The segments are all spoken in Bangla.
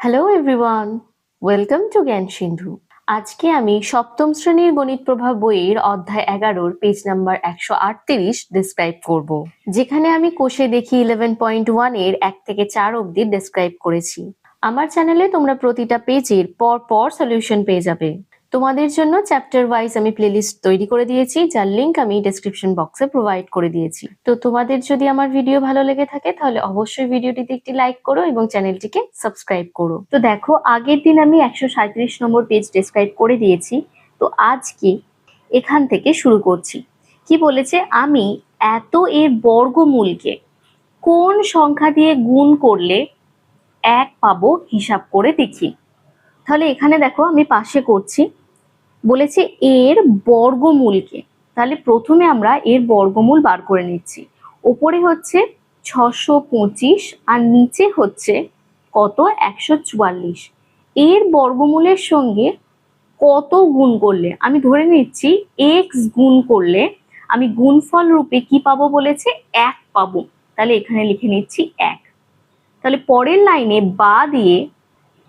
হ্যালো এভরিওয়ান, ওয়েলকাম টু জ্ঞান সিন্ধু। আজকে আমি সপ্তম শ্রেণীর গণিত প্রভা বইয়ের অধ্যায় 11 পেজ নাম্বার 138 ডেসক্রাইব করব, যেখানে আমি কোষে দেখি 11.1 এর 1 থেকে 4 অবধি ডেসক্রাইব করেছি। আমার চ্যানেলে তোমরা প্রতিটা পেজের পর পর সলিউশন পেয়ে যাবে। তোমাদের জন্য চ্যাপ্টার ওয়াইজ আমি প্লেলিস্ট তৈরি করে দিয়েছি, যার লিংক আমি ডেসক্রিপশন বক্সে প্রোভাইড করে দিয়েছি। তো তোমাদের যদি আমার ভিডিও ভালো লেগে থাকে তাহলে অবশ্যই ভিডিওটিতে একটি লাইক করো এবং চ্যানেলটিকে সাবস্ক্রাইব করো। তো দেখো, আগের দিন আমি 137 নম্বর পেজ ডেসক্রাইব করে দিয়েছি। তো আজকে এখান থেকে শুরু করছি। কি বলেছে, আমি এত এর বর্গমূলকে কোন সংখ্যা দিয়ে গুণ করলে 1 পাবো হিসাব করে দেখি। তাহলে এখানে দেখো আমি পাশে করছি, বলেছে এর বর্গমূলকে। তাহলে প্রথমে আমরা এর বর্গমূল বার করে নিচ্ছি। ওপরে হচ্ছে 625 আর নিচে হচ্ছে কত, 144। এর বর্গমূলের সঙ্গে কত গুণ করলে, আমি ধরে নিচ্ছি x গুণ করলে আমি গুণফল রূপে কি পাবো বলেছে, 1 পাবো। তাহলে এখানে লিখে নিচ্ছি 1। তাহলে পরের লাইনে বা দিয়ে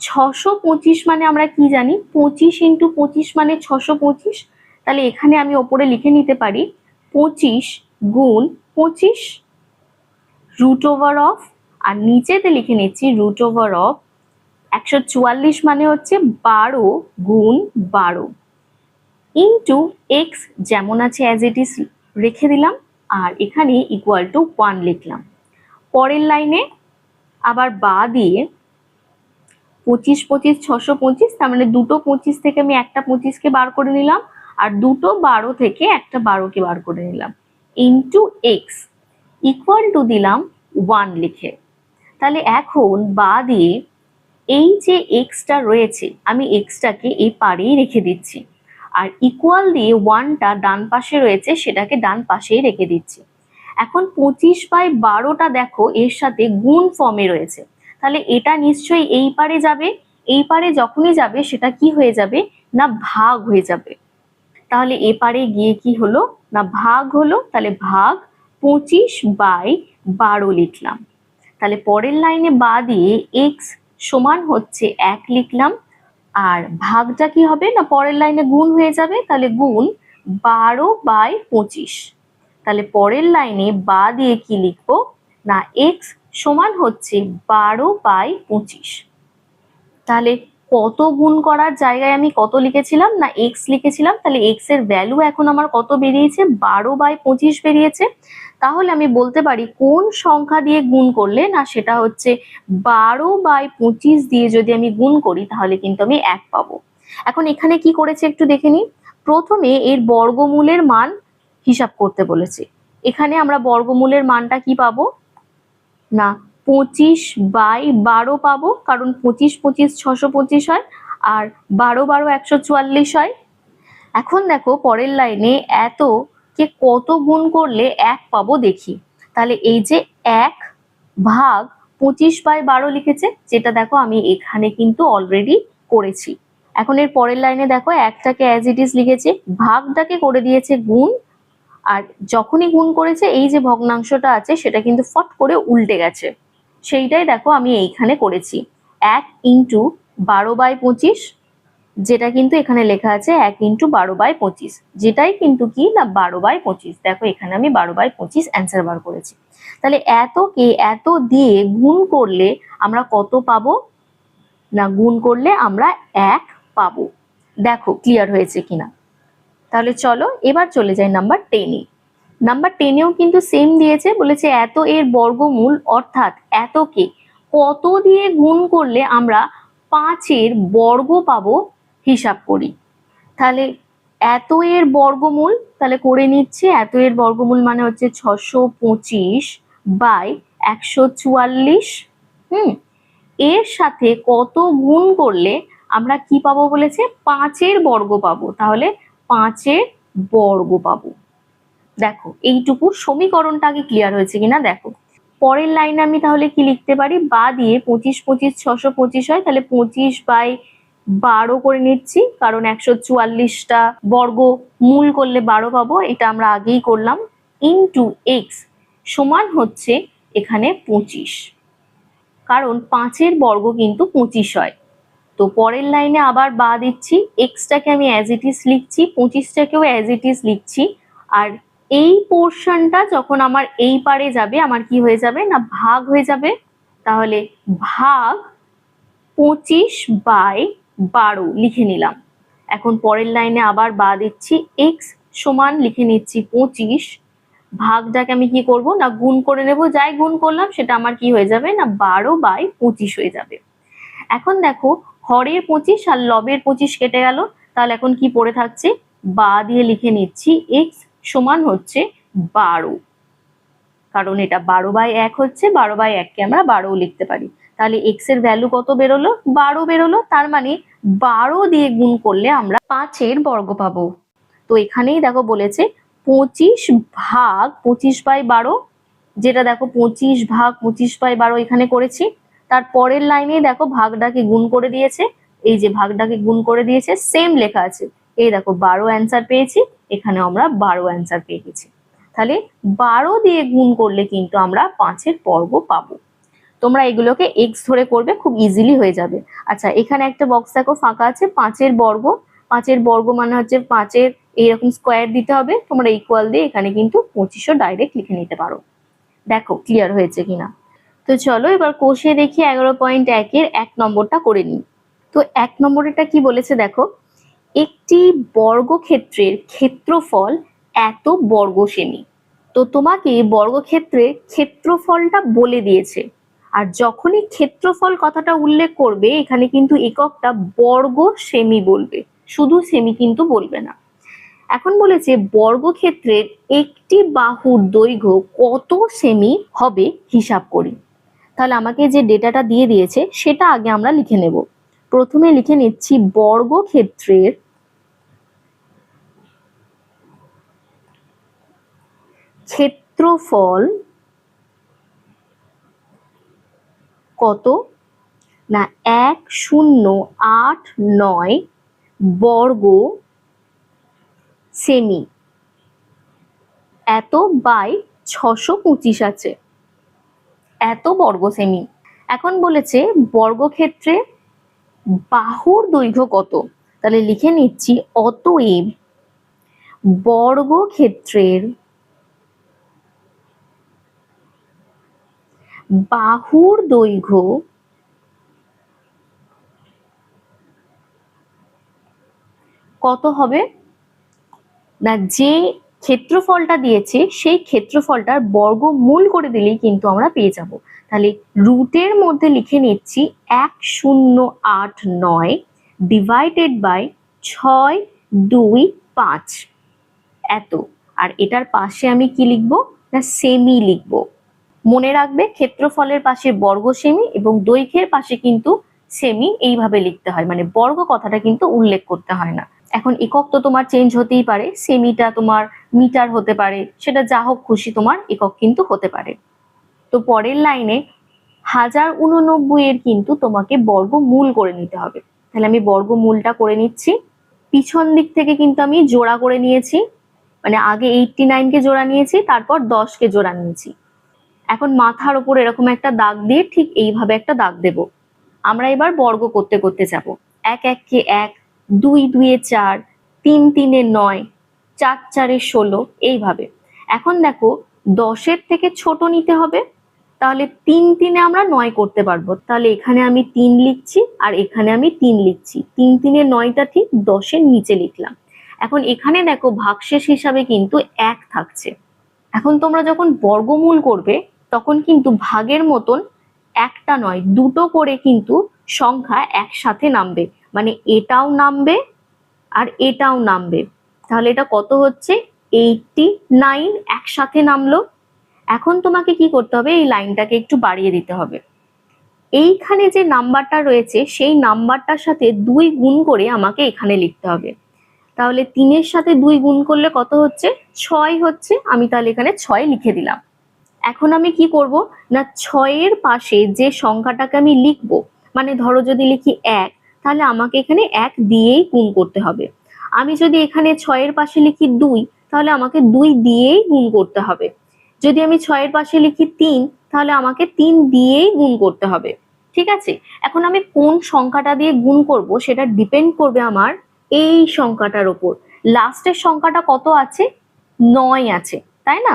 625 মানে আমরা কি জানি, 25 ইন্টু 25 মানে 625। তাহলে এখানে আমি ওপরে লিখে নিতে পারি 25 গুণ 25 রুট ওভার অফ, আর নিচেতে লিখে নিচ্ছি রুট ওভার অফ 144 মানে হচ্ছে 12 গুণ 12 ইন্টু এক্স, যেমন আছে অ্যাজ ইট ইজ রেখে দিলাম, আর এখানে ইকুয়াল টু 1 লিখলাম। পরের লাইনে আবার বা দিয়ে 25 25 625, তার মানে দুটো 25 থেকে আমি একটা 25কে বার করে নিলাম, আর দুটো 12 থেকে একটা 12কে বার করে নিলাম, ইন্টু এক্স ইকুয়াল টু দিলাম 1 লিখে। তাহলে এখন বা দিয়ে এই যে এক্সটা রয়েছে, আমি এক্সটাকে এই পারেই রেখে দিচ্ছি, আর ইকুয়াল দিয়ে 1টা ডান পাশে রয়েছে, সেটাকে ডান পাশেই রেখে দিচ্ছি। এখন 25/12টা দেখো এর সাথে গুণ ফর্মে রয়েছে, তাহলে এটা নিশ্চয়ই এই পারে যাবে। এই পারে যখনই যাবে সেটা কি হয়ে যাবে না, ভাগ হয়ে যাবে। তাহলে এ পারে গিয়ে কি হলো না, ভাগ হলো। তাহলে ভাগ 25/12 লিখলাম। তাহলে পরের লাইনে বা দিয়ে এক্স সমান হচ্ছে 1 লিখলাম, আর ভাগটা কি হবে না, পরের লাইনে গুণ হয়ে যাবে, তাহলে গুণ 12/25। তাহলে পরের লাইনে বা দিয়ে কি লিখবো না, এক্স সমান হচ্ছে 12/25। তাহলে কত গুণ করার জায়গায় আমি কত লিখেছিলাম না, এক্স লিখেছিলাম। তাহলে এক্স এর ভ্যালু এখন আমার কত বেরিয়েছে, 12/25 বেরিয়েছে। তাহলে আমি বলতে পারি কোন সংখ্যা দিয়ে গুণ করলে না, সেটা হচ্ছে 12/25 দিয়ে যদি আমি গুণ করি তাহলে কিন্তু আমি 1 পাবো। এখন এখানে কি করেছে একটু দেখে নিই। প্রথমে এর বর্গমূলের মান হিসাব করতে বলেছে। এখানে আমরা বর্গমূলের মানটা কি পাবো না, 25/12 পাবো, কারণ 25 25 625 হয়, আর 12 12 144 হয়। এখন দেখো পরের লাইনে এত কে কত গুণ করলে 1 পাবো দেখি। তাহলে এই যে 1 ভাগ 25/12 লিখেছে, যেটা দেখো আমি এখানে কিন্তু অলরেডি করেছি। এখন এর পরের লাইনে দেখো একটাকে অ্যাজ ইট ইজ লিখেছে, ভাগটাকে করে দিয়েছে গুণ, আর যখনই গুণ করেছে এই যে ভগ্নাংশটা আছে সেটা কিন্তু ফট করে উল্টে গেছে। সেইটাই দেখো আমি এইখানে করেছি, 1 ইন্টু 12/25, যেটা কিন্তু এখানে লেখা আছে 1 ইন্টু 12/25, যেটাই কিন্তু কি না 12/25। দেখো এখানে আমি 12/25 অ্যান্সার বার করেছি। তাহলে এতকে এত দিয়ে গুণ করলে আমরা কত পাবো না, গুণ করলে আমরা 1 পাবো। দেখো ক্লিয়ার হয়েছে কিনা। তাহলে চলো এবার চলে যাই নাম্বার 10-এ। নাম্বার 10-এও কিন্তু সেম দিয়েছে, বলেছে এত এর বর্গমূল, অর্থাৎ এতকে কত দিয়ে গুণ করলে আমরা 5-এর বর্গ পাবো হিসাব করি। তাহলে এত এর বর্গমূল, তাহলে করে নিচ্ছে, এত এর বর্গমূল মানে হচ্ছে 625/144। এর সাথে কত গুণ করলে আমরা কি পাবো বলেছে, 5-এর বর্গ পাবো। তাহলে 5-এর বর্গ পাবো। দেখো এইটুকু সমীকরণটা আগে ক্লিয়ার হয়েছে কিনা দেখো। পরের লাইনে আমি তাহলে কি লিখতে পারি, বা দিয়ে 25 25 625 হয়, তাহলে 25/12 করে নিচ্ছি, কারণ 144টা বর্গ মূল করলে 12 পাবো, এটা আমরা আগেই করলাম, ইন্টু এক্স সমান হচ্ছে এখানে 25। কারণ 5 বর্গ কিন্তু 25 হয়। তো পরের লাইনে আবার বা দিচ্ছি, এক্সটাকে আমি অ্যাজ ইট ইজ লিখছি, 25টাকেও অ্যাজ ইট ইজ লিখছি। আর এই পোর্শনটা যখন আমার এই পারে যাবে, আমার কি হয়ে যাবে না ভাগ হয়ে যাবে। তাহলে ভাগ 25/12 লিখে নিলাম। এখন পরের লাইনে আবার বা দিচ্ছি, এক্স সমান লিখে নিচ্ছি 25, ভাগটাকে আমি কি করব না গুণ করে নেব, যাই গুণ করলাম সেটা আমার কি হয়ে যাবে না 12/25 হয়ে যাবে। এখন দেখো হরের 25 আর লবের 25 কেটে গেল, তাহলে এখন কি পড়ে থাকছে, বা দিয়ে লিখে নিচ্ছি এক্স সমান হচ্ছে 12, কারণ এটা 12/1 হচ্ছে, 12/1কে আমরা 12 লিখতে পারি। তাহলে এক্স এর ভ্যালু কত বেরোলো, 12 বেরোলো। তার মানে 12 দিয়ে গুণ করলে আমরা 5 বর্গ পাবো। তো এখানেই দেখো বলেছে 25/25/12, যেটা দেখো 25/25/12 এখানে করেছি। তার পরের লাইনেই দেখো ভাগটাকে গুণ করে দিয়েছে, এই যে ভাগটাকে গুণ করে দিয়েছে, সেম লেখা আছে। এই দেখো 12 অ্যান্সার পেয়েছি, এখানে আমরা 12 অ্যান্সার পেয়ে গেছি। তাহলে 12 দিয়ে গুণ করলে কিন্তু আমরা 5 বর্গ পাবো। তোমরা এগুলোকে এক্স ধরে করবে, খুব ইজিলি হয়ে যাবে। আচ্ছা, এখানে একটা বক্স দেখো ফাঁকা আছে, 5 বর্গ। 5 বর্গ মানে হচ্ছে 5 এইরকম স্কোয়ার দিতে হবে, তোমরা ইকুয়াল দিয়ে এখানে কিন্তু 25ও ডাইরেক্ট লিখে নিতে পারো। দেখো ক্লিয়ার হয়েছে কিনা। তো চলো এবার কষে দেখি 11.1 1 নম্বরটা করে নিই। তো 1 নম্বরটা কি বলেছে দেখো, একটি বর্গক্ষেত্রের ক্ষেত্রফল এত বর্গ সেমি। তো তোমাকে বর্গক্ষেত্রের ক্ষেত্রফলটা বলে দিয়েছে, আর যখনই ক্ষেত্রফল কথাটা উল্লেখ করবে এখানে কিন্তু এককটা বর্গ সেমি বলবে, শুধু সেমি কিন্তু বলবে না। এখন বলেছে বর্গক্ষেত্রের একটি বাহুর দৈর্ঘ্য কত সেমি হবে হিসাব করি। তাহলে আমাকে যে ডেটাটা দিয়ে দিয়েছে সেটা আগে আমরা লিখে নেব। প্রথমে লিখে নিচ্ছি বর্গক্ষেত্রের ক্ষেত্রফল কত না 1089 বর্গ সেমি, এত বাই 625 আছে, এত বর্গ সেমি। এখন বলেছে বর্গক্ষেত্রে বাহুর দৈর্ঘ্য কত, তাহলে লিখে নিচ্ছি অতএব বর্গক্ষেত্রের বাহুর দৈর্ঘ্য কত হবে না, যে ক্ষেত্রফলটা দিয়েছে সেই ক্ষেত্রফলটার বর্গমূল করে দিলেই কিন্তু আমরা পেয়ে যাব। তাহলে রুটের মধ্যে লিখে নিচ্ছি 1089 ডিভাইডেড বাই 625 এত। আর এটার পাশে আমি কি লিখবো না সেমি লিখবো। মনে রাখবে ক্ষেত্রফলের পাশে বর্গ সেমি এবং দৈর্ঘ্যের পাশে কিন্তু সেমি এইভাবে লিখতে হয়, মানে বর্গ কথাটা কিন্তু উল্লেখ করতে হয় না। এখন একক তো তোমার চেঞ্জ হতেই পারে, সেমিটা তোমার মিটার হতে পারে, সেটা যা হোক খুশি তোমার একক কিন্তু হতে পারে। তো পরের লাইনে 1089 এর কিন্তু তোমাকে বর্গমূল করে নিতে হবে। তাহলে আমি বর্গমূলটা করে নিচ্ছি। পিছন দিক থেকে কিন্তু আমি জোড়া করে নিয়েছি, মানে আগে 89 কে জোড়া নিয়েছি, তারপর 10 কে জোড়া নিয়েছি। এখন মাথার উপর এরকম একটা দাগ দিয়ে ঠিক এইভাবে একটা দাগ দেব। আমরা এবার বর্গ করতে করতে যাব। 1 1 কে 1, 2 2 এ 4, 3 3 এ 9, 4 4 এ 16, এইভাবে। এখন দেখো 10 এর থেকে ছোট নিতে হবে, তাহলে 3 3 এ আমরা 9 করতে পারবো। তাহলে এখানে আমি 3 লিখছি আর এখানে আমি 3 লিখছি, 3 3 এ 9টা ঠিক 10 এর নিচে লিখলাম। এখন এখানে দেখো ভাগশেষ হিসাবে কিন্তু 1 থাকছে। এখন তোমরা যখন বর্গমূল করবে তখন কিন্তু ভাগের মতন একটা নয়, দুটো করে কিন্তু সংখ্যা একসাথে নামবে, মানে এটাও নামবে আর এটাও নামবে। তাহলে এটা কত হচ্ছে 89 একসাথে নামলো। এখন তোমাকে কি করতে হবে, এই লাইনটাকে একটু বাড়িয়ে দিতে হবে। এইখানে যে নাম্বারটা রয়েছে সেই নাম্বারটার সাথে 2 গুণ করে আমাকে এখানে লিখতে হবে। তাহলে 3 এর সাথে 2 গুণ করলে কত হচ্ছে 6 হচ্ছে, আমি তাহলে এখানে 6 লিখে দিলাম। এখন আমি কি করব না 6 এর পাশে যে সংখ্যাটাকে আমি লিখবো, মানে ধরো যদি লিখি 1, তাহলে আমাকে এখানে 1 দিয়েই গুণ করতে হবে। আমি যদি এখানে 6 এর পাশে লিখি 2, তাহলে আমাকে 2 দিয়েই গুণ করতে হবে। যদি আমি 6 এর পাশে লিখি 3, তাহলে আমাকে 3 দিয়েই গুণ করতে হবে। ঠিক আছে, এখন আমি কোন সংখ্যাটা দিয়ে গুণ করব সেটা ডিপেন্ড করবে আমার এই সংখ্যাটার উপর। লাস্টের সংখ্যাটা কত আছে? 9 আছে, তাই না?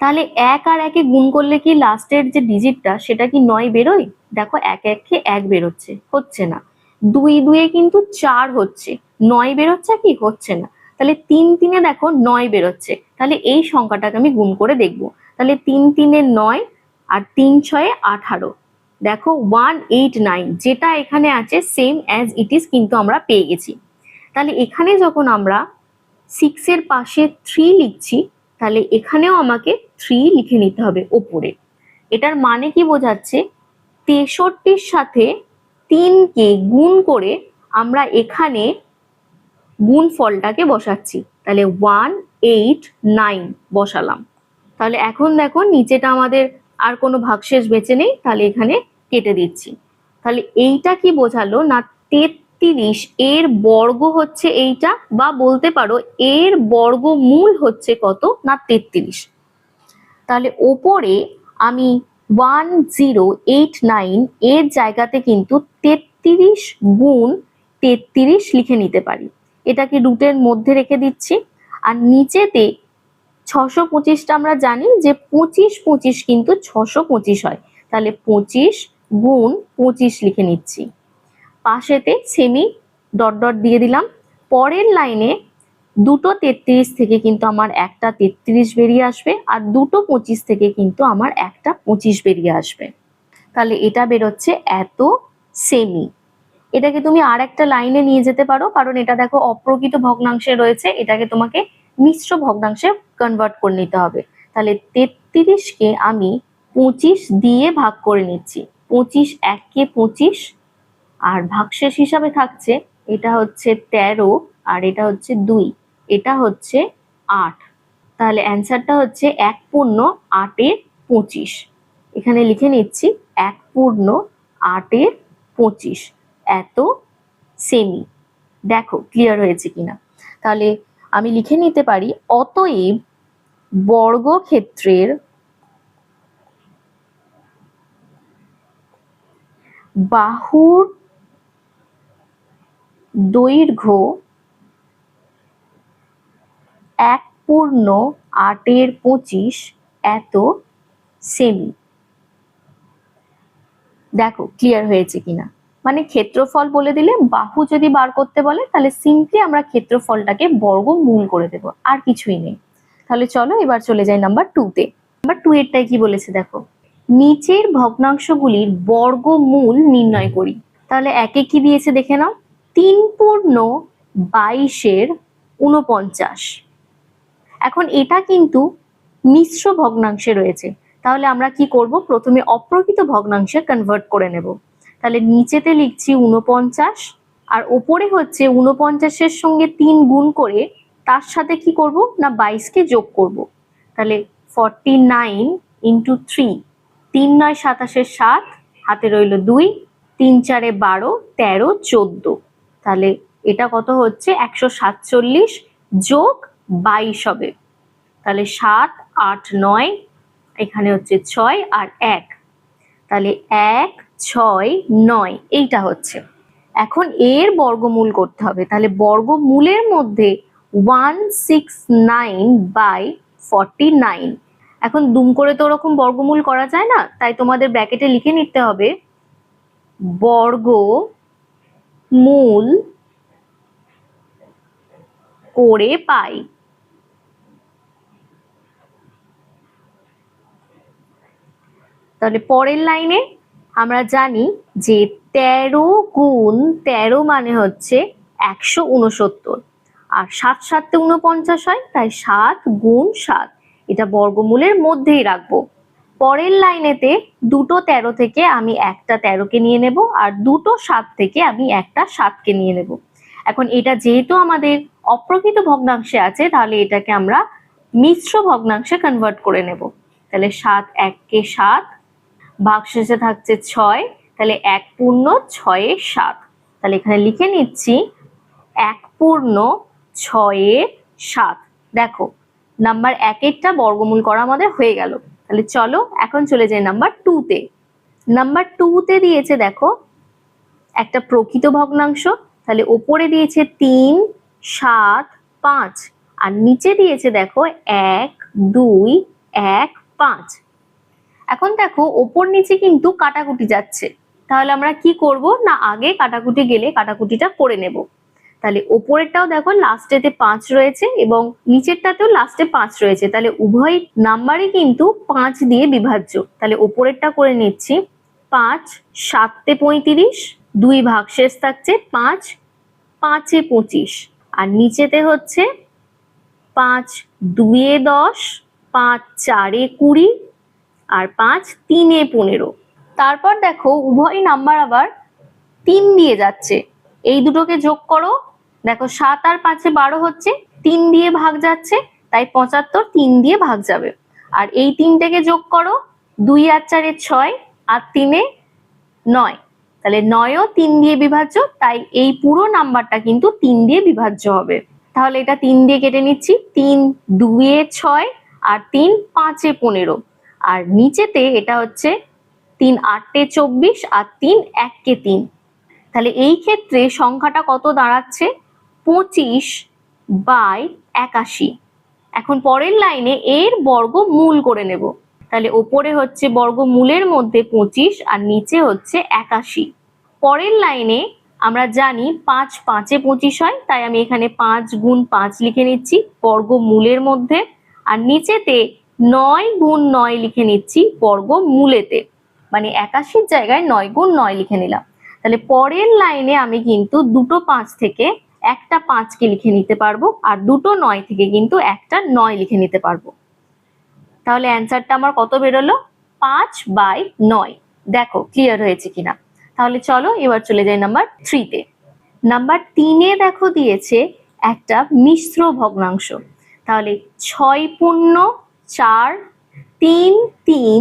তাহলে 1 আর 1 এ গুণ করলে কি লাস্টের যে ডিজিটটা সেটা কি 9 বেরোয়? দেখো 1 1 1 বেরোচ্ছে, হচ্ছে না। 2 2 এ কিন্তু 4 হচ্ছে, 9 বেরোচ্ছে কি? হচ্ছে না। তাহলে 3 3 এ দেখো 9 বেরোচ্ছে। তাহলে এই সংখ্যাটাকে আমি গুণ করে দেখব। তাহলে 3 3 এ 9 আর 3 6 এ 18। দেখো 189 যেটা এখানে আছে সেম অ্যাজ ইট ইজ কিন্তু আমরা পেয়ে গেছি। তাহলে এখানে যখন আমরা 6 এর পাশে 3 লিখছি, তাহলে এখানেও আমাকে 3 লিখে নিতে হবে ওপরে। এটার মানে কি বোঝাচ্ছে? 63-র সাথে 3 কে গুণ করে আমরা এখানে গুণফলটাকে বসাচ্ছি। তাহলে 189 বসালাম। তাহলে এখন দেখো নিচেটা আমাদের আর কোনো ভাগশেষ বেঁচে নেই, তাহলে এখানে কেটে দিচ্ছি। তাহলে এইটা কি বোঝালো না? 33 এর বর্গ হচ্ছে এইটা, বা বলতে পারো এর বর্গমূল হচ্ছে কত না 33। তাহলে ওপরে আমি 1089 এর জায়গাতে কিন্তু 33 গুণ 33 লিখে নিতে পারি। এটাকে রুটের মধ্যে রেখে দিচ্ছি। আর নিচেতে 625টা আমরা জানি যে 25 25 কিন্তু 625 হয়। তাহলে 25 গুণ 25 লিখে নিচ্ছি। পাশেতে সেমি ডট ডট দিয়ে দিলাম। পরের লাইনে দুটো 33 থেকে কিন্তু আমার একটা 33 বেরিয়ে আসবে, আর দুটো 25 থেকে কিন্তু আমার একটা 25 বেরিয়ে আসবে। তাহলে এটা বেরোচ্ছে এত সেমি। এটাকে তুমি আর একটা লাইনে নিয়ে যেতে পারো, কারণ এটা দেখো অপ্রকৃত ভগ্নাংশে রয়েছে, এটাকে তোমাকে মিশ্র ভগ্নাংশে কনভার্ট করে নিতে হবে। তাহলে 33 কে আমি 25 দিয়ে ভাগ করে নিচ্ছি। 25 1 কে 25, আর ভাগশেষ হিসাবে থাকছে এটা হচ্ছে 13 আর এটা হচ্ছে 2, এটা হচ্ছে 8। তাহলে অ্যান্সারটা হচ্ছে 1 পূর্ণ 8 এর 25। এখানে লিখে নিচ্ছি 1 পূর্ণ 8 এর 25 এত সেমি। দেখো ক্লিয়ার হয়েছে কিনা? তাহলে আমি লিখে নিতে পারি অতএব বর্গক্ষেত্রের বাহুর দৈর্ঘ্য 1 পূর্ণ 8 এর 25 এত সেমি। দেখো ক্লিয়ার হয়েছে কিনা? মানে ক্ষেত্রফল বলে দিলে, বাহু যদি বার করতে বলে তাহলে সিম্পলি আমরা ক্ষেত্রফলটাকে বর্গমূল করে দেব, আর কিছুই নেই। তাহলে চলো এবার চলে যাই নাম্বার 2 তে। নাম্বার 2 এরটাই কি বলেছে দেখো, নিচের ভগ্নাংশগুলির বর্গমূল নির্ণয় করি। তাহলে একে কি দিয়েছে দেখে নাও, 3 পূর্ণ 22 এর 49। এখন এটা কিন্তু মিশ্র ভগ্নাংশে রয়েছে, তাহলে আমরা কি করব? প্রথমে অপ্রকৃত ভগ্নাংশে কনভার্ট করে নেব। তাহলে নিচেতে লিখছি 49, আর ওপরে হচ্ছে 49-এর সঙ্গে 3 গুণ করে তার সাথে কি করব না 22 কে যোগ করব। তাহলে 49 ইন্টু 3, 3 9 27 7, হাতে রইল 2, 3 4 12, 13 14। তাহলে এটা কত হচ্ছে? 147 যোগ 22 হবে। তাহলে 7 8 9, এখানে হচ্ছে 6 আর 1, তাহলে 1 6 9 এইটা হচ্ছে। এখন এর বর্গমূল করতে হবে। তাহলে বর্গমূলের মধ্যে 169/49। এখন দুম করে তো ওরকম বর্গমূল করা যায় না, তাই তোমাদের ব্র্যাকেটে লিখে নিতে হবে বর্গমূল করে পাই। তাহলে পরের লাইনে আমরা জানি যে 13 গুণ 13 মানে হচ্ছে 169, আর 7 7 49 হয়, তাই 7 গুণ 7, এটা বর্গমূলের মধ্যেই রাখবো। পরের লাইনেতে দুটো 13 থেকে আমি একটা 13 কে নিয়ে নেব, আর দুটো 7 থেকে আমি একটা 7 কে নিয়ে নেব। এখন এটা যেহেতু আমাদের অপ্রকৃত ভগ্নাংশে আছে, তাহলে এটাকে আমরা মিশ্র ভগ্নাংশে কনভার্ট করে নেব। তাহলে 7 1 কে 7, ভাগশেষে থাকছে 6, তাহলে 1 পূর্ণ 6 এর 7। তাহলে এখানে লিখে নিচ্ছি 1 পূর্ণ 6 এর 7। দেখো নাম্বার 1 এরটা বর্গমূল করা আমাদের হয়ে গেল। তাহলে চলো এখন চলে যাই নাম্বার 2 তে। নাম্বার 2 তে দিয়েছে দেখো একটা প্রকৃত ভগ্নাংশ, তাহলে ওপরে দিয়েছে 3, 7, 5 আর নিচে দিয়েছে দেখো 1, 2, 1, 5। এখন দেখো ওপর নিচে কিন্তু কাটাকুটি যাচ্ছে, তাহলে আমরা কি করব না আগে কাটাকুটি গেলে কাটাকুটিটা করে নেব। তাহলে ওপরেরটাও দেখো লাস্টেতে 5 রয়েছে এবং নিচেরটাতেও লাস্টে 5 রয়েছে, তাহলে উভয় নাম্বারই কিন্তু 5 দিয়ে বিভাজ্য। তাহলে ওপরেরটা করে নিচ্ছি 5 7 তে 35, 2 ভাগশেষ থাকছে 5, 5 এ 25 আর নিচেতে হচ্ছে 5 2 এ 10, 5 4 এ 20 আর 5 3 এ 15। তারপর দেখো উভয় নাম্বার আবার 3 দিয়ে যাচ্ছে, এই দুটোকে যোগ করো, দেখো 7 আর 5 এ 12 হচ্ছে, 3 দিয়ে ভাগ যাচ্ছে, তাই 75 3 দিয়ে ভাগ যাবে। আর এই 3টাকে যোগ করো, 2 আর 4 এ 6 আর 3 এ 9, তাহলে 9ও 3 দিয়ে বিভাজ্য, তাই এই পুরো নাম্বারটা কিন্তু 3 দিয়ে বিভাজ্য হবে। তাহলে এটা 3 দিয়ে কেটে নিচ্ছি, 3 2 এ 6 আর 3 5 এ 15 আর নিচেতে এটা হচ্ছে 3 8 এ 24 আর 3 1 কে 3। তাহলে এই ক্ষেত্রে সংখ্যাটা কত দাঁড়াচ্ছে 25/81। এখন পরের লাইনে এর বর্গমূল করে নেব, তাহলে ওপরে হচ্ছে বর্গমূলের মধ্যে 25 আর নিচে হচ্ছে 81। পরের লাইনে আমরা জানি 5 5 এ 25 হয়, তাই আমি এখানে 5 গুণ 5 লিখে নিচ্ছি বর্গমূলের মধ্যে, আর নিচেতে 9 গুণ 9 লিখে নিচ্ছি বর্গমূলেতে, মানে 81 জায়গায় 9 গুণ 9 লিখে নিলাম। তাহলে পরের লাইনে আমি কিন্তু দুটো 5 থেকে একটা 5 কে লিখে নিতে পারবো আর দুটো 9 থেকে কিন্তু একটা 9 লিখে নিতে পারবো। তাহলে অ্যান্সারটা আমার কত বেরোলো 5/9। দেখো ক্লিয়ার হয়েছে কিনা। তাহলে চলো এবার চলে যাই নাম্বার 3 তে। নাম্বার 3 এ দেখো দিয়েছে একটা মিশ্র ভগ্নাংশ, তাহলে 6 পূর্ণ 4 3 3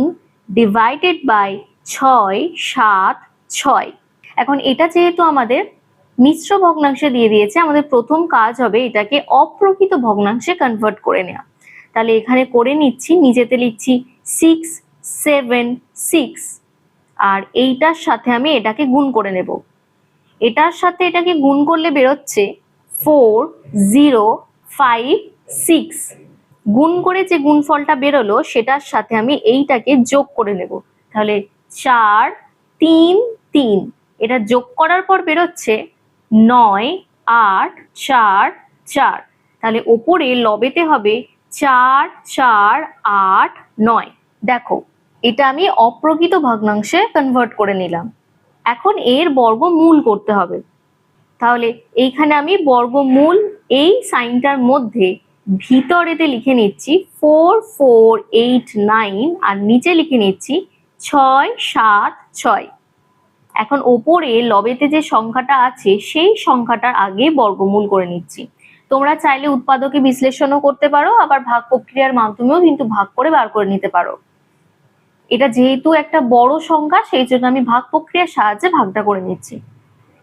ডিভাইডেড বাই 6 7 6। এখন এটা যেহেতু আমাদের মিশ্র ভগ্নাংশে দিয়ে দিয়েছে, আমাদের প্রথম কাজ হবে এটাকে অপ্রকৃত ভগ্নাংশে কনভার্ট করে নেওয়া। তাহলে এখানে করে নিচ্ছি, নিচেতে লিখছি 6 7 6 আর এইটার সাথে আমি এটাকে গুণ করে নেব। এটার সাথে এটাকে গুণ করলে বেরোচ্ছে 4 0 5 6। গুণ করে যে গুণফলটা বেরোলো সেটার সাথে আমি এইটাকে যোগ করে নেব, তাহলে 4 3 3। এটা যোগ করার পর বেরোচ্ছে 9 8 4 4। তাহলে ওপরে লবেতে হবে 4 4 8 9। দেখো এটা আমি অপ্রকৃত ভগ্নাংশে কনভার্ট করে নিলাম। এখন এর বর্গমূল করতে হবে, তাহলে এইখানে আমি বর্গমূল এই সাইনটার মধ্যে ভিতরেতে লিখে নিচ্ছি 4 4 8 9 আর নিচে লিখে নিচ্ছি 6 7 6। এখন ওপরে লবেতে যে সংখ্যাটা আছে সেই সংখ্যাটার আগে বর্গমূল করে নিচ্ছি। তোমরা চাইলে উৎপাদকে বিশ্লেষণও করতে পারো, আবার ভাগ প্রক্রিয়ার মাধ্যমেও কিন্তু ভাগ করে বার করে নিতে পারো। এটা যেহেতু একটা বড় সংখ্যা সেই জন্য আমি ভাগ প্রক্রিয়ার সাহায্যে ভাগটা করে নিচ্ছি।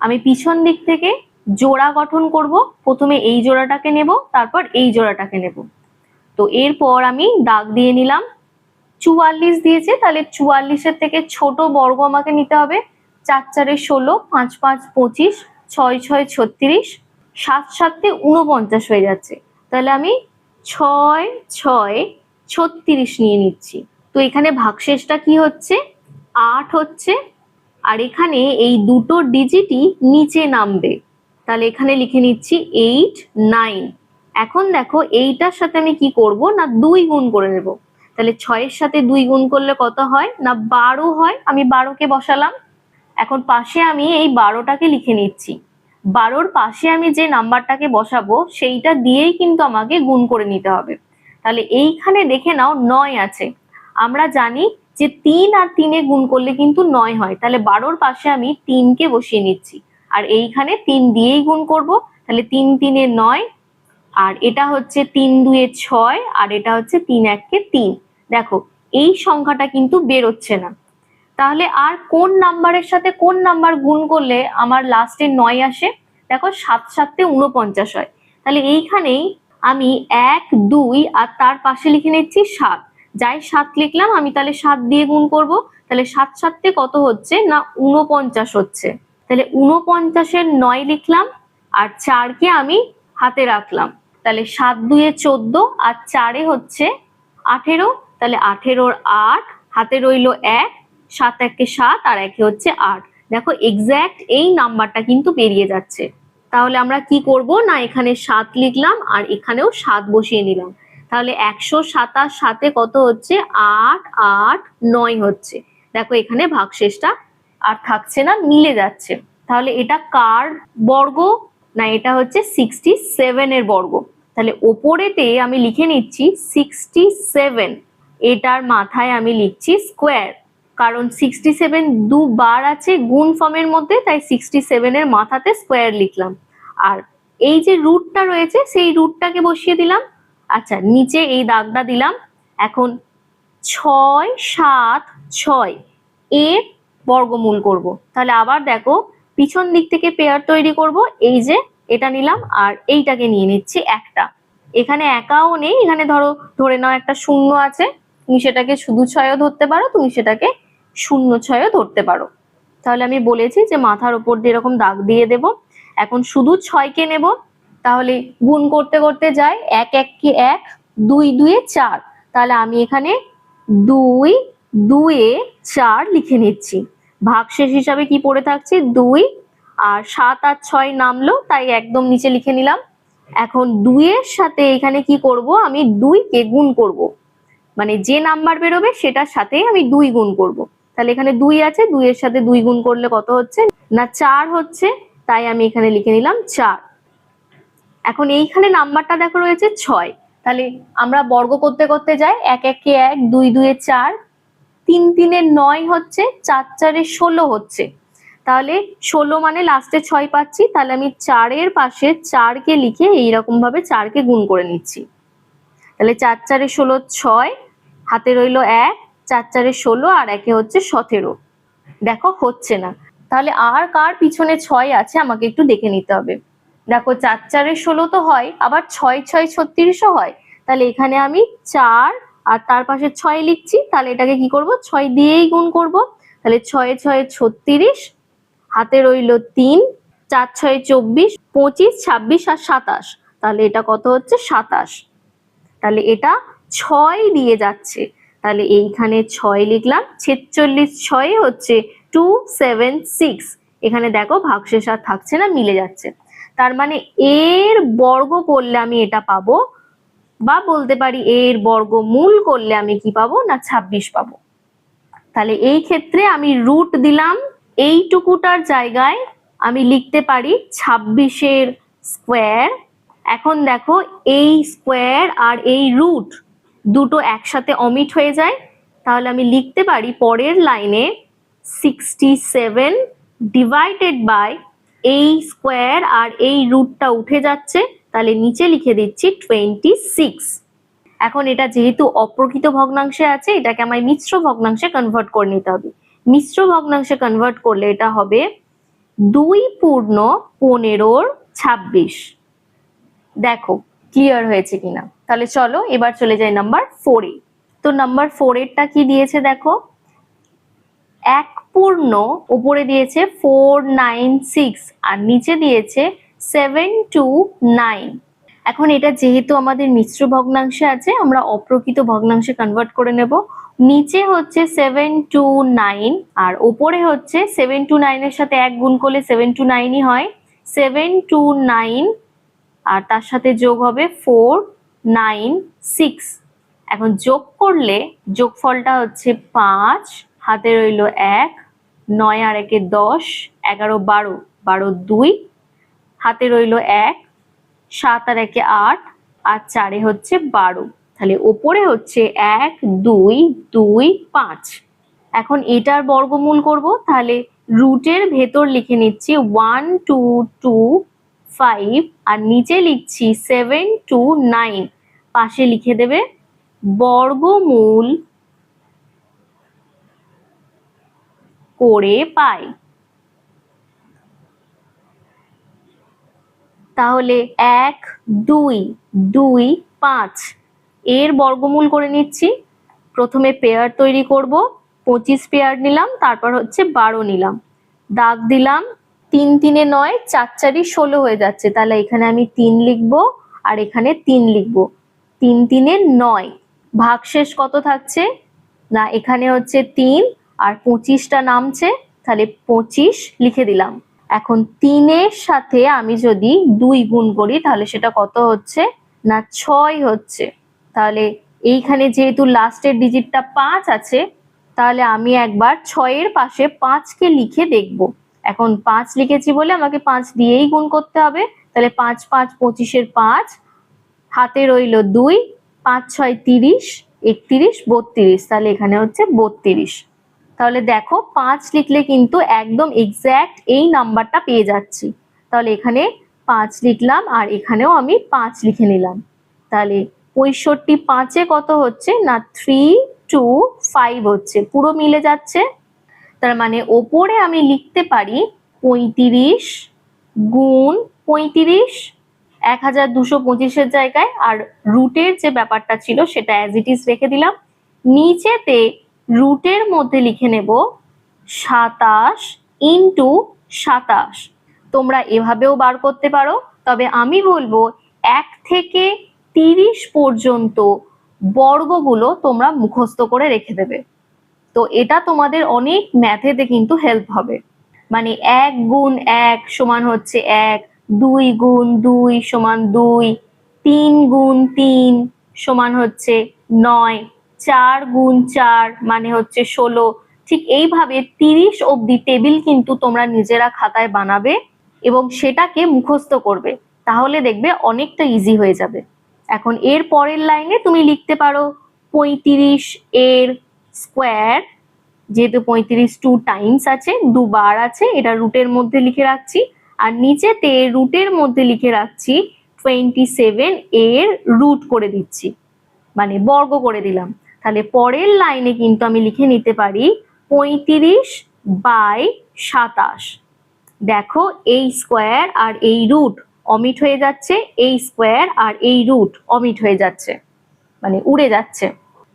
আমি পিছন দিক থেকে জোড়া গঠন করব, প্রথমে এই জোড়াটাকে নেব, তারপর এই জোড়াটাকে নেব। তো এরপর আমি দাগ দিয়ে নিলাম। 44 দিয়েছে, তাহলে 44-এর থেকে ছোট বর্গ আমাকে নিতে হবে। 4 4 এ 16, 5 5 25, 6 6 36, 7 7 এ 49 হয়ে যাচ্ছে। তাহলে আমি 6 6 36 নিয়ে নিচ্ছি। তো এখানে ভাগশেষটা কি হচ্ছে 8 হচ্ছে, আর এখানে এই দুটো ডিজিটই নিচে নামবে, তাহলে এখানে লিখে নিচ্ছি 8 9। এখন দেখো এইটার সাথে আমি কি করব না 2 গুণ করে নেব। তাহলে 6 এর সাথে 2 গুণ করলে কত হয় না 12 হয়, আমি 12 কে বসালাম। এখন পাশে আমি এই 12টাকে লিখে নিচ্ছি। 12র পাশে আমি যে নাম্বারটাকে বসাবো সেইটা দিয়েই কিন্তু আমাকে গুণ করে নিতে হবে। তাহলে এইখানে দেখে নাও 9 আছে, আমরা জানি যে 3 আর 3 এ গুণ করলে কিন্তু 9 হয়, তাহলে 12র পাশে আমি 3 কে বসিয়ে নিচ্ছি আর এইখানে 3 দিয়েই গুণ করব। তাহলে 3 3 এ 9 আর এটা হচ্ছে 3 2 এ 6 আর এটা হচ্ছে 3 1 কে 3। দেখো এই সংখ্যাটা কিন্তু বেরোচ্ছে না, তাহলে আর কোন নাম্বারের সাথে কোন নাম্বার গুণ করলে আমার লাস্টে 9 আসে? দেখো 7 7 এ 49 হয়, তাহলে এইখানেই আমি 1 2 আর তার পাশে লিখে নিচ্ছি 7। যাই 7 লিখলাম আমি তাহলে 7 দিয়ে গুণ করব, তাহলে 7 7 কত হচ্ছে না 49 হচ্ছে। তাহলে 49 এর 9 লিখলাম আর 4 কে আমি হাতে রাখলাম, তাহলে 7 2 এ 14 আর 4 এ হচ্ছে 18, তাহলে 18 8 হাতে রইলো 1, 7 1 এ 7 আর 1 এ হচ্ছে 8। দেখো এক্স্যাক্ট এই নাম্বারটা কিন্তু বেরিয়ে যাচ্ছে। তাহলে আমরা কি করব না এখানে 7 লিখলাম আর এখানেও 7 বসিয়ে নিলাম, তাহলে 127 সাথে কত হচ্ছে 8 8 9 হচ্ছে। দেখো এখানে ভাগশেষটা আর থাকছে না, মিলে যাচ্ছে। তাহলে এটা কার বর্গ না এটা হচ্ছে 67 এর বর্গ। তাহলে ওপরেতে আমি লিখে নিচ্ছি 67, এটার মাথায় আমি লিখছি স্কোয়ার, কারণ 67 দুবার আছে গুণ ফর্মের মধ্যে, তাই 67 এর মাথাতে স্কোয়ার লিখলাম। আর এই যে রুটটা রয়েছে সেই রুটটাকে বসিয়ে দিলাম। আচ্ছা নিচে এই দাগটা দিলাম। এখন 6 7 6 এর বর্গমূল করব। তাহলে আবার দেখো পিছন দিক থেকে পেয়ার তৈরি করব, এই যে এটা নিলাম আর এইটাকে নিয়ে নিচ্ছি একটা। এখানে একাও নেই, এখানে ধরে নাও একটা শূন্য আছে, তুমি সেটাকে শুধু 6ও ধরতে পারো, তুমি সেটাকে 0 6ও ধরতে পারো। তাহলে আমি বলেছি যে মাথার উপর দিয়ে এরকম দাগ দিয়ে দেব। এখন শুধু 6 কে নেব, তাহলে গুণ করতে করতে যাই, 1 1 কে 1, 2 2 এ 4, তাহলে আমি এখানে 2 2 এ 4 লিখে নিচ্ছি। ভাগশেষ হিসাবে কি পড়ে থাকছে 2, আর 7 আর 6 নামলো তাই একদম নিচে লিখে নিলাম। এখন 2 এর সাথে এখানে কি করব আমি 2 কে গুণ করব, মানে যে নাম্বার বেরোবে সেটার সাথে আমি 2 গুণ করব। তাহলে এখানে 2 আছে, 2 এর সাথে 2 গুণ করলে কত হচ্ছে না 4 হচ্ছে, তাই আমি এখানে লিখে নিলাম 4। এখন এইখানে নাম্বারটা দেখো রয়েছে 6, তাহলে আমরা বর্গ করতে করতে যাই, 1 1 কে 1, 2 2 এ 4, 3 3 এ 9 হচ্ছে, 4 4 এ 16 হচ্ছে। তাহলে 16 মানে লাস্টে 6 পাচ্ছি, তাহলে আমি 4 এর পাশে 4 কে লিখে এইরকম ভাবে 4 কে গুণ করে নিচ্ছি। তাহলে 4 4 এ 16 6, হাতে রইলো 1, 4 4 এ 16 আর 1 এ হচ্ছে 17। দেখো হচ্ছে না, তাহলে আর কার পিছনে 6 আছে আমাকে একটু দেখে নিতে হবে। দেখো 4 4 এ 16 তো হয়, আবার 6 6 36 ও হয়, তাহলে এখানে আমি 4 আর তার পাশে 6 লিখছি, তাহলে এটাকে কি করব 6 দিয়েই গুণ করব। তাহলে 6 6 36, হাতে রইলো 3, 4 6 24, 25 26 আর 27, তাহলে এটা কত হচ্ছে 27। তাহলে এটা 6 দিয়ে যাচ্ছে, তাহলে এইখানে 6 লিখলাম, 46 6 হচ্ছে 276। এখানে দেখো ভাগশেষ আর থাকছে না, মিলে যাচ্ছে। তার মানে এর বর্গ করলে আমি এটা পাবো, বা বলতে পারি এর বর্গমূল করলে আমি কি পাবো না 26 পাবো। তাহলে এই ক্ষেত্রে আমি রুট দিলাম, এইটুকুটার জায়গায় আমি লিখতে পারি 26 এর স্কোয়ার। এখন দেখো এই স্কোয়ার আর এই রুট দুটো একসাথে অমিট হয়ে যায়, তাহলে আমি লিখতে পারি পরের লাইনে 67 ডিভাইডেড বাই এই স্কোয়ার আর এই রুটটা উঠে যাচ্ছে, তাহলে নিচে লিখে দিচ্ছি 26। এখন এটা যেহেতু অপ্রকৃত ভগ্নাংশে আছে, এটাকে আমায় মিশ্র ভগ্নাংশে কনভার্ট করে নিতে হবে। মিশ্র ভগ্নাংশে কনভার্ট করলে এটা হবে 2 পূর্ণ 15 26। দেখো ক্লিয়ার হয়েছে কিনা। তাহলে চলো এবার চলে যাই নাম্বার 4 এ। তো নাম্বার 4 এরটা কি দিয়েছে দেখো, 1 পূর্ণ উপরে দিয়েছে 496 আর নিচে দিয়েছে 729। এখন এটা যেহেতু আমাদের মিশ্র ভগ্নাংশে আছে, আমরা অপ্রকৃত ভগ্নাংশে কনভার্ট করে নেব। নিচে হচ্ছে 729 আর উপরে হচ্ছে 729 এর সাথে 1 গুণ করলে 729ই হয়, 729 আর তার সাথে যোগ হবে 496। এখন যোগ করলে যোগফলটা হচ্ছে 5, হাতে রইলো 1, 9 আর 1 এ 10, 11 12, 12 2, হাতে রইলো 1, 7 আর 1 এ 8 আর 4 এ হচ্ছে 12। তাহলে উপরে হচ্ছে 1 2 2 5। এখন এটার বর্গমূল করব, তাহলে রুটের ভেতর লিখে নিচ্ছি 1 2 2 5 আর নিচে লিখছি 7 2 9, পাশে লিখে দেবে বর্গমূল করে পাই। তাহলে 1 2 2 5 এর বর্গমূল করে নিচ্ছি, প্রথমে পেয়ার তৈরি করব, 25 পেয়ার নিলাম, তারপর হচ্ছে 12 নিলাম, দাগ দিলাম, 3 3 9, 4 4 16 হয়ে যাচ্ছে, তাহলে এখানে আমি 3 লিখবো আর এখানে 3 লিখবো, 3 3 9, ভাগশেষ কত থাকছে না, এখানে হচ্ছে 3 আর 25টা নামছে, তাহলে 25 লিখে দিলাম। এখন 3 এর সাথে আমি যদি 2 গুণ করি তাহলে সেটা কত হচ্ছে না 6 হচ্ছে। তাহলে এইখানে যেহেতু লাস্টের ডিজিটটা 5 আছে, তাহলে আমি একবার 6 এর পাশে 5 কে লিখে দেখব। এখন 5 লিখেছি বলে আমাকে 5 দিয়েই গুণ করতে হবে, তাহলে 5 5 25 এর 5, হাতে রইল 2, 5 6 30, 31 32, তাহলে এখানে হচ্ছে 32। তাহলে দেখো 5 লিখলে কিন্তু একদম এক্স্যাক্ট এই নাম্বারটা পেয়ে যাচ্ছি। তাহলে এখানে 5 লিখলাম আর এখানেও আমি 5 লিখে নিলাম। তাহলে 65 5-এ কত হচ্ছে না 3 2 5 হচ্ছে, পুরো মিলে যাচ্ছে। তার মানে ওপরে আমি লিখতে পারি 35 গুণ 35 1225 এর জায়গায়, আর রুটের যে ব্যাপারটা ছিল সেটা অ্যাজ ইট ইজ রেখে দিলাম। নিচেতে রুটের মধ্যে লিখে নেব 27 ইন্টু 27। তোমরা এভাবেও বার করতে পারো, তবে আমি বলবো 1 থেকে 30 পর্যন্ত বর্গগুলো তোমরা মুখস্থ করে রেখে দেবে, তো এটা তোমাদের অনেক ম্যাথেতে কিন্তু হেল্প হবে। মানে 1 গুণ 1 সমান হচ্ছে 1, 2 গুণ 2 সমান 2, 3 গুণ 3 সমান হচ্ছে 9, 4 গুণ 4 মানে হচ্ছে 16। ঠিক এইভাবে 30 অবধি টেবিল কিন্তু তোমরা নিজেরা খাতায় বানাবে এবং সেটাকে মুখস্থ করবে, তাহলে দেখবে অনেকটা ইজি হয়ে যাবে। এখন এর পরের লাইনে তুমি লিখতে পারো 35 এর স্কোয়ার, যেহেতু 35 2 টাইমস আছে, দুবার আছে, এটা রুটের মধ্যে লিখে রাখছি, আর নিচেতে রুটের মধ্যে লিখে রাখছি 27 এর রুট করে দিচ্ছি, মানে বর্গ করে দিলাম। তাহলে পরের লাইনে কিন্তু আমি লিখে নিতে পারি 35/27। দেখো এই স্কোয়ার আর এই রুট অমিট হয়ে যাচ্ছে, এই স্কোয়ার আর এই রুট অমিট হয়ে যাচ্ছে, মানে উড়ে যাচ্ছে।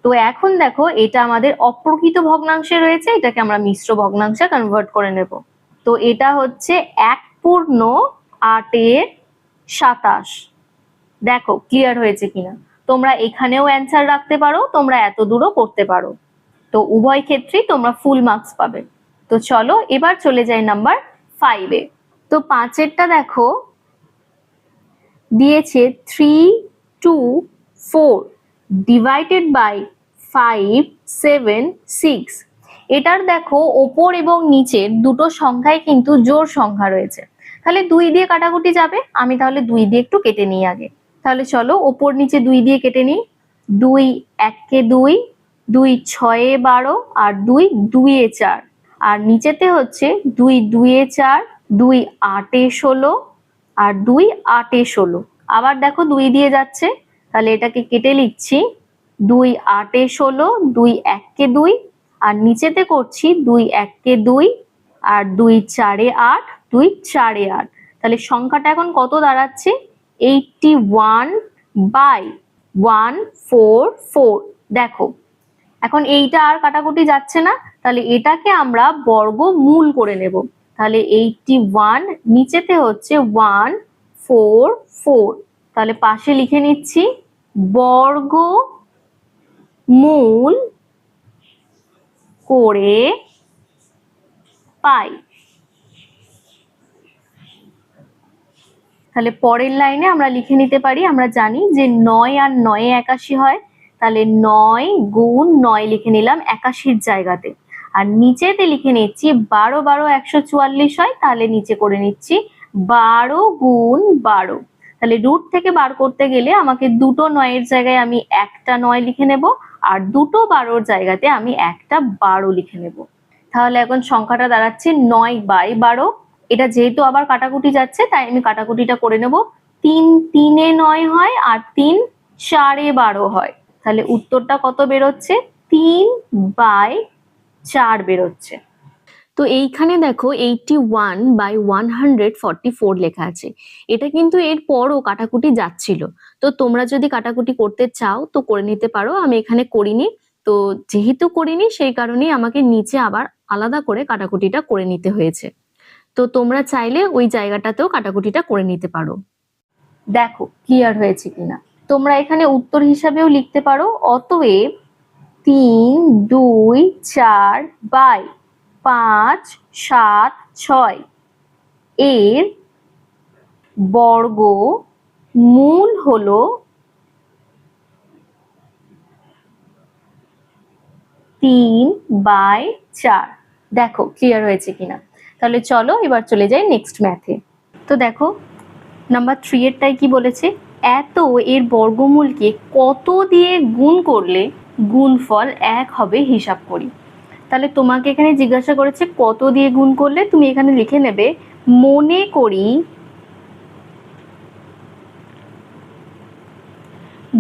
তো এখন দেখো এটা আমাদের অপ্রকৃত ভগ্নাংশে রয়েছে, এটাকে আমরা মিশ্র ভগ্নাংশে কনভার্ট করে নেব। তো এটা হচ্ছে 1/8-এর-27। দেখো ক্লিয়ার হয়েছে কিনা। তোমরা এখানেও অ্যান্সার রাখতে পারো, তোমরা এত দূরও করতে পারো, তো উভয় ক্ষেত্রেই তোমরা ফুল মার্কস পাবে। তো চলো এবার চলে যাই নাম্বার 5-এ। তো 5-এরটা দেখো দিয়েছে 3 2 4 ডিভাইডেড বাই 5 7 6। এটার দেখো ওপর এবং নিচের দুটো সংখ্যায় কিন্তু জোড় সংখ্যা রয়েছে, তাহলে 2 দিয়ে কাটাকুটি যাবে। আমি তাহলে 2 দিয়ে একটু কেটে নিই আগে। তাহলে চলো ওপর নিচে 2 দিয়ে কেটে নিই। 2 1-এ 2, 2 6-এ 12, আর 2 2-এ 4, আর নিচেতে হচ্ছে 2 2-এ 4, 2 8-এ 16, আর 2 8-এ 16। আবার দেখো 2 দিয়ে যাচ্ছে, তাহলে এটাকে কেটে লিখছি 2 8-এ 16, 2 1-এ 2, আর নিচেতে করছি 2 1-এ 2, আর 2 4-এ 8, 2 4-এ 8। তাহলে সংখ্যাটা এখন কত দাঁড়াচ্ছে 81/144। দেখো এখন এইটা আর কাটাকুটি যাচ্ছে না, তাহলে এটাকে আমরা বর্গমূল করে নেব। তাহলে 81 নিচেতে হচ্ছে 144, তাহলে পাশে লিখে নিচ্ছি বর্গমূল করে পাই। তাহলে পরের লাইনে আমরা লিখে নিতে পারি, আমরা জানি যে 9 আর 9-এ 81 হয়, তাহলে 9 গুণ 9 লিখে নিলাম 81-র জায়গাতে, আর নিচেতে লিখে নিচ্ছি 12 12 144 হয়, তাহলে নিচে করে নিচ্ছি 12 গুণ 12। তাহলে রুট থেকে বার করতে গেলে আমাকে দুটো 9-এর জায়গায় আমি একটা 9 লিখে নেব, আর দুটো 12-র জায়গাতে আমি একটা 12 লিখে নেব। তাহলে এখন সংখ্যাটা দাঁড়াচ্ছে 9/12। এটা যেহেতু আবার কাটাকুটি যাচ্ছে তাই আমি কাটাকুটিটা করে নেব। 3 3-এ 9 হয়, আর 3 4-এ 12 হয়, তাহলে উত্তরটা কত বেরোচ্ছে 3/4 বেরোচ্ছে। তো এইখানে দেখো 81/144 লেখা আছে, এটা কিন্তু এর পরও কাটাকুটি যাচ্ছিল। তো তোমরা যদি কাটাকুটি করতে চাও তো করে নিতে পারো, আমি এখানে করিনি। তো যেহেতু করিনি সেই কারণেই আমাকে নিচে আবার আলাদা করে কাটাকুটিটা করে নিতে হয়েছে। তো তোমরা চাইলে ওই জায়গাটাতেও কাটাকুটিটা করে নিতে পারো। দেখো ক্লিয়ার হয়েছে কিনা। তোমরা এখানে উত্তর হিসাবেও লিখতে পারো, অতএব 3, 2, 4 বাই 5, 7, 6 এর বর্গমূল হলো 3/4। দেখো ক্লিয়ার হয়েছে কিনা। তাহলে চলো এবার চলে যাই নেক্সট ম্যাথে। তো দেখো নাম্বার 3 এরটাই কি বলেছে, এত এর বর্গমূলকে কত দিয়ে গুণ করলে গুণফল 1 হবে হিসাব করি। তাহলে তোমাকে এখানে জিজ্ঞাসা করেছে কত দিয়ে গুণ করলে, তুমি এখানে লিখে নেবে মনে করি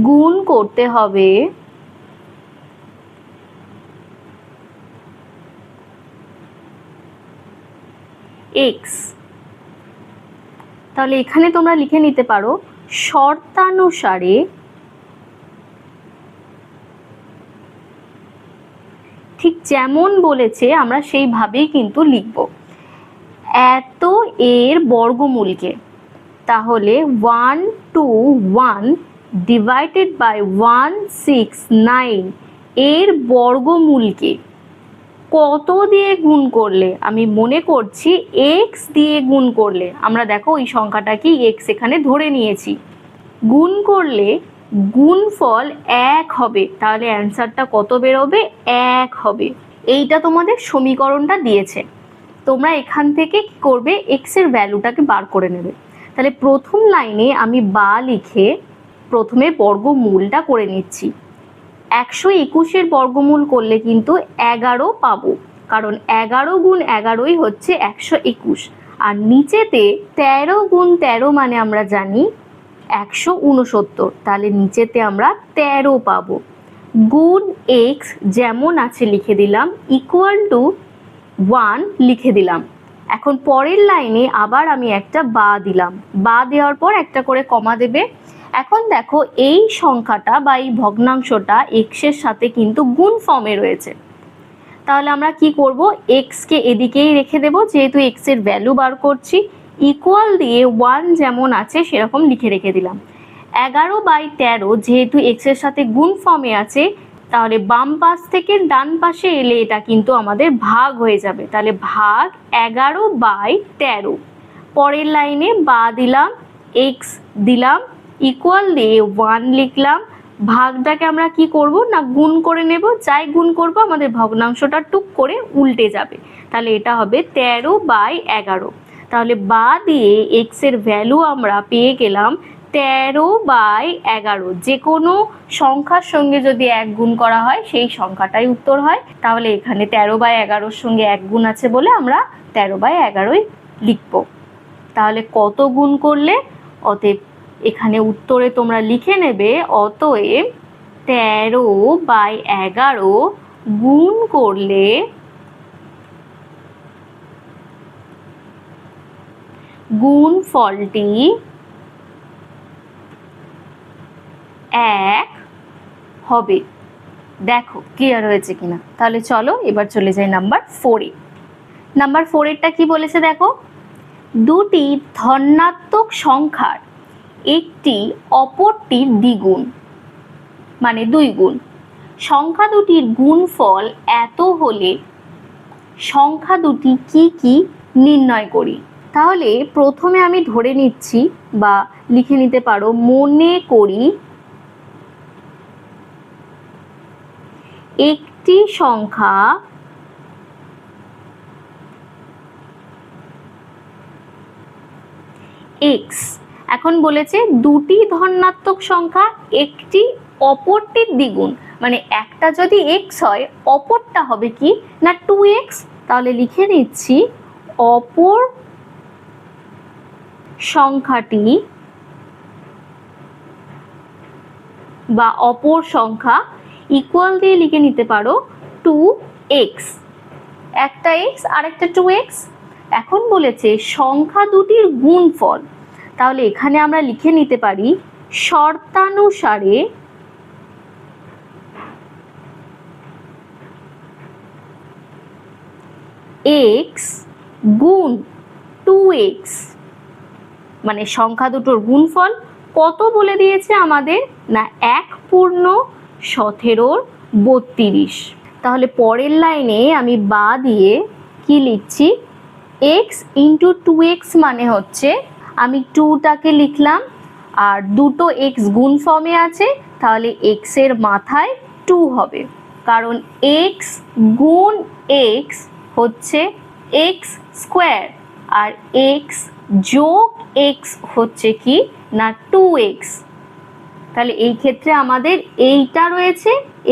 গুণ করতে হবে x। তাহলে এখানে তোমরা লিখে নিতে পারো শর্তানুসারে ঠিক যেমন বলেছে আমরা সেইভাবেই কিন্তু লিখব এত এর বর্গমূলকে। তাহলে 121 ডিভাইডেড বাই 169 এর বর্গমূলকে কত দিয়ে গুণ করলে, আমি মনে করছি x দিয়ে গুণ করলে, আমরা দেখো ওই সংখ্যাটা কি x এখানে ধরে নিয়েছি, গুণ করলে গুণফল 1 হবে। তাহলে অ্যান্সারটা কত বেরোবে, 1 হবে। এইটা তোমাদের সমীকরণটা দিয়েছে, তোমরা এখান থেকে কি করবে, x এর ভ্যালুটাকে বার করে নেবে। তাহলে প্রথম লাইনে আমি বা লিখে প্রথমে বর্গমূলটা করে নিচ্ছি। 121 বর্গমূল করলে কিন্তু 11 পাবো, কারণ 11 গুণ 11ই হচ্ছে 121। আর নিচেতে 13 গুণ 13 মানে আমরা জানি 169, তাহলে নিচেতে আমরা 13 পাবো। গুণ x যেমন আছে লিখে দিলাম, ইকুয়াল টু 1 লিখে দিলাম। এখন পরের লাইনে আবার আমি একটা বা দিলাম, বা দেওয়ার পর একটা করে কমা দেবে। এখন দেখো এই সংখ্যাটা বা এই ভগ্নাংশটা x এর সাথে কিন্তু গুণ ফর্মে রয়েছে। তাহলে আমরা কি করব, x কে এদিকেই রেখে দেব, যেহেতু x এর ভ্যালু বার করছি। ইকুয়াল দিয়ে 1 যেমন আছে সেরকম লিখে রেখে দিলাম। 11/13 যেহেতু x এর সাথে গুণ ফর্মে আছে, তাহলে বাম পাশ থেকে ডান পাশে এলে এটা কিন্তু আমাদের ভাগ হয়ে যাবে। তাহলে ভাগ 11/13। পরের লাইনে বা দিলাম, x দিলাম, ইকুয়াল দিয়ে 1 লিখলাম। ভাগটাকে আমরা কি করব না গুণ করে নেব, যাই গুণ করব আমাদের ভগ্নাংশটা টুক করে উল্টে যাবে। তাহলে এটা হবে 13/11। তাহলে বা দিয়ে x এর ভ্যালু আমরা পেয়ে গেলাম 13/11। যে কোনো সংখ্যার সঙ্গে যদি 1 গুণ করা হয় সেই সংখ্যাটাই উত্তর হয়। তাহলে এখানে 13/11 সঙ্গে 1 গুণ আছে বলে আমরা 13/11ই লিখব। তাহলে কত গুণ করলে, অতএব এখানে উত্তরে তোমরা লিখে নেবে অতএব 13/11 গুণ করলে গুণফলটি 1 হবে। দেখো ক্লিয়ার হয়েছে কিনা। তাহলে চলো এবার চলে যাই নাম্বার 4-এ। নাম্বার 4 এরটা কি বলেছে দেখো, দুটি ধনাত্মক সংখ্যার একটি অপরটির দ্বিগুণ মানে 2 গুণ। সংখ্যা দুটির গুণফল এত হলে সংখ্যা দুটি কি কি নির্ণয় করি। তাহলে প্রথমে আমি ধরে নিচ্ছি বা লিখে নিতে পারো, মনে করি একটি সংখ্যা x। এখন বলেছে দুটি ধনাত্মক সংখ্যা একটি অপরটির দ্বিগুণ, মানে একটা যদি x হয় অপরটা হবে কি না 2x। তাহলে লিখে নিচ্ছি অপর সংখ্যাটি বা অপর সংখ্যা ইকুয়াল দিয়ে লিখে নিতে পারো 2x। একটা x আর একটা 2x। এখন বলেছে সংখ্যা দুটির গুণফল, তাহলে এখানে আমরা লিখে নিতে পারি শর্তানুসারে এক্স গুণ 2x, মানে সংখ্যা দুটোর গুণফল কত বলে দিয়েছে আমাদের, না 1/17 তাহলে পরের লাইনে আমি বা দিয়ে কি লিখছি, x ইন্টু 2x মানে হচ্ছে আমি 2টাকে লিখলাম আর দুটো x গুণ ফর্মে আছে, তাহলে x এর মাথায় 2 হবে, কারণ x গুণ x হচ্ছে x স্কোয়ার আর x যোগ x হচ্ছে কি না 2x। তাহলে এই ক্ষেত্রে আমাদের এইটা রয়েছে,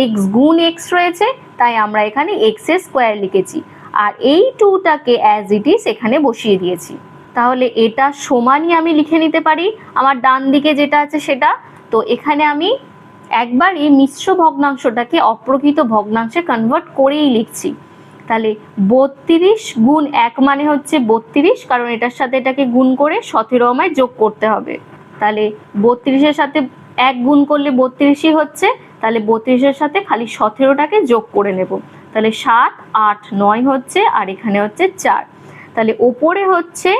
x গুণ x রয়েছে, তাই আমরা এখানে x এর স্কোয়ার লিখেছি আর এই 2টাকে অ্যাজ ইট ইজ এখানে বসিয়ে দিয়েছি। তাহলে এটা সমানই আমি লিখে নিতে পারি আমার ডান দিকে যেটা আছে সেটা। তো এখানে আমি একবারই মিশ্র ভগ্নাংশটাকে অপ্রকৃত ভগ্নাংশে কনভার্ট করেই লিখছি। তাহলে 32 গুণ 1 মানে হচ্ছে 32, কারণ এটার সাথে এটাকে গুণ করে 17 আমায় যোগ করতে হবে। তাহলে 32-এর সাথে 1 গুণ করলে 32ই হচ্ছে, তাহলে 32-এর সাথে খালি 17টাকে যোগ করে নেব। তাহলে 7, 8, 9 হচ্ছে আর এখানে হচ্ছে 4। তাহলে ওপরে হচ্ছে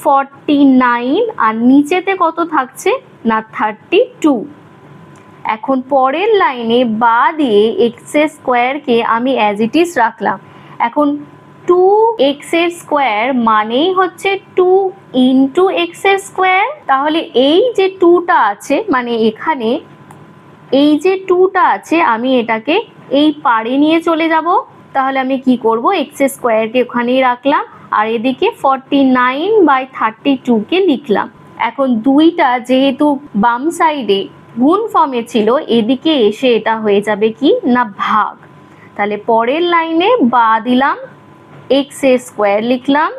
49 আর নিচেতে কত থাকছে না 32। এখন পরের লাইনে বা দিয়ে এক্স এর স্কোয়ারকে আমি অ্যাজ ইট ইজ রাখলাম। এখন 2x এর স্কোয়ার মানেই হচ্ছে 2 ইন্টু এক্স এর স্কোয়ার। তাহলে এই যে 2টা আছে, মানে এখানে এই যে 2টা আছে, আমি এটাকে এই পাড়ে নিয়ে চলে যাব। তাহলে আমি কি করব, এক্স এর স্কোয়ারকে ওখানেই রাখলাম আর এদিকে 49/32কে লিখলাম। এখন 2টা যেহেতু বাম সাইডে গুণ ফর্মে ছিল, এদিকে এসে এটা হয়ে যাবে কি না ভাগ। তাহলে পরের লাইনে বা দিলাম, এক্স এর স্কোয়ার লিখলাম,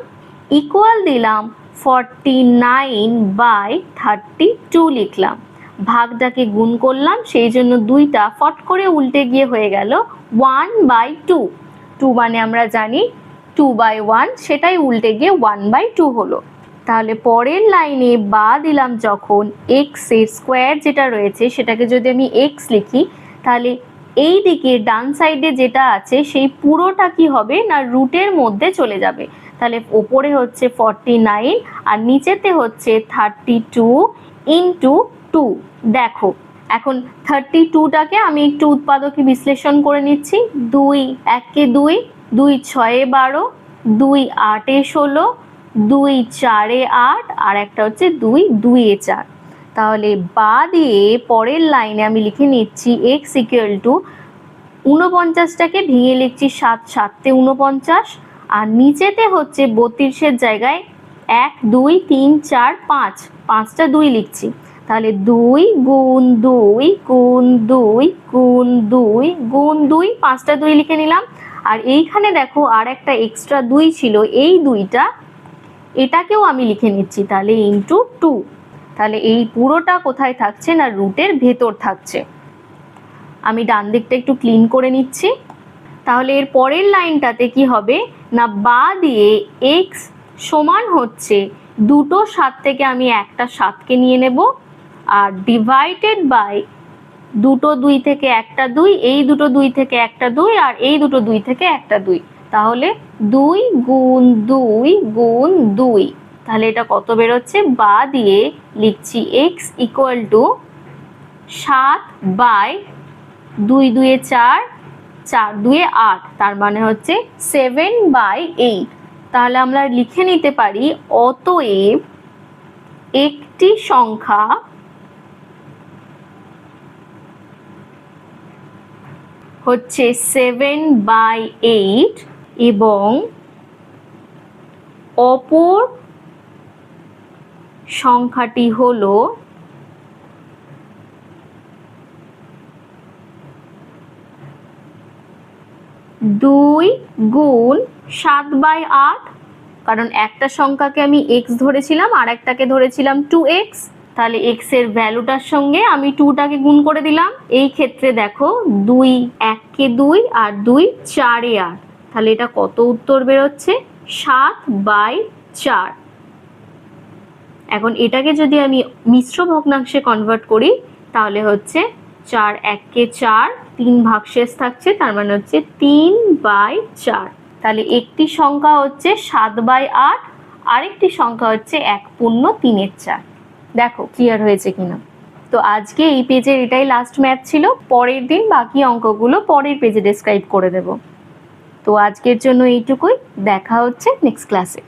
ইকুয়াল দিলাম 49/32 লিখলাম, ভাগটাকে গুণ করলাম, সেই জন্য 2টা ফট করে উল্টে গিয়ে হয়ে গেল 1/2। 2 মানে আমরা জানি 2/1, সেটাই উল্টে গিয়ে 1/2 হলো। তাহলে পরের লাইনে বা দিলাম যখন, এক্স এর স্কোয়ার যেটা রয়েছে সেটাকে যদি আমি এক্স লিখি, তাহলে এই দিকে ডান সাইডে যেটা আছে সেই পুরোটা কি হবে না রুটের মধ্যে চলে যাবে। তাহলে ওপরে হচ্ছে 49 আর নিচেতে হচ্ছে 32 ইন্টু 2। দেখো এখন 32টাকে আমি একটু উৎপাদকে বিশ্লেষণ করে নিচ্ছি। 2 1 2, 2 6 12, 2 8 16, 2 4 8 আর একটা হচ্ছে 2 2 4। তাহলে বা দিয়ে পরের লাইনে আমি লিখে নিচ্ছি x ইকুয়াল টু 49টাকে ভেঙে লিখছি 7 7 49 আর নিচেতে হচ্ছে 32-এর জায়গায় 1 2 3 4 5 5টা 2 লিখছি। তাহলে 2 গুণ 2 গুণ 2 গুণ 2 গুণ 2, 5টা 2 লিখে নিলাম। আর এইখানে দেখো আর একটা এক্সট্রা 2 ছিল, এই 2টা এটাকেও আমি লিখে নিচ্ছি, তাহলে ইন্টু 2। তাহলে এই পুরোটা কোথায় থাকছে না রুটের ভেতর থাকছে। আমি ডান দিকটা একটু ক্লিন করে নিচ্ছি। তাহলে এর পরের লাইনটাতে কি হবে না বা দিয়ে এক্স সমান হচ্ছে দুটো 7 থেকে আমি একটা 7কে নিয়ে নেব আর ডিভাইডেড বাই দুটো 2 থেকে একটা 2, এই দুটো 2 থেকে একটা 2 আর এই দুটো 2 থেকে একটা 2। তাহলে 2 গুণ 2 গুণ 2। তাহলে এটা কত বেরোচ্ছে, বা দিয়ে লিখছি x ইকুয়াল টু 7/2 2 4 4 2 8, তার মানে হচ্ছে 7/8। তাহলে আমরা লিখে নিতে পারি অতএব একটি সংখ্যা হচ্ছে 7/8 এবং অপর সংখ্যাটি হলো 2 গুণ 7/8, কারণ একটা সংখ্যাকে আমি x ধরেছিলাম আর একটাকে ধরেছিলাম 2x। তাহলে x এর ভ্যালুটার সঙ্গে আমি 2টাকে গুণ করে দিলাম। এই ক্ষেত্রে দেখো 2 1 2 আর 2 4 8, তাহলে এটা কত উত্তর বেরোচ্ছে 7/4। এখন এটাকে যদি আমি মিশ্র ভগ্নাংশে কনভার্ট করি তাহলে হচ্ছে 4 1 4, 3 ভাগশেষ থাকছে, তার মানে হচ্ছে 3/4। তাহলে একটি সংখ্যা হচ্ছে 7/8, আরেকটি সংখ্যা হচ্ছে 1/3/4। দেখো ক্লিয়ার হয়েছে কিনা। তো আজকে এই পেজের এটাই লাস্ট ম্যাথ ছিল, পরের দিন বাকি অঙ্কগুলো পরের পেজে ডেসক্রাইব করে দেব। তো আজকের জন্য এইটুকুই, দেখা হচ্ছে নেক্সট ক্লাসে।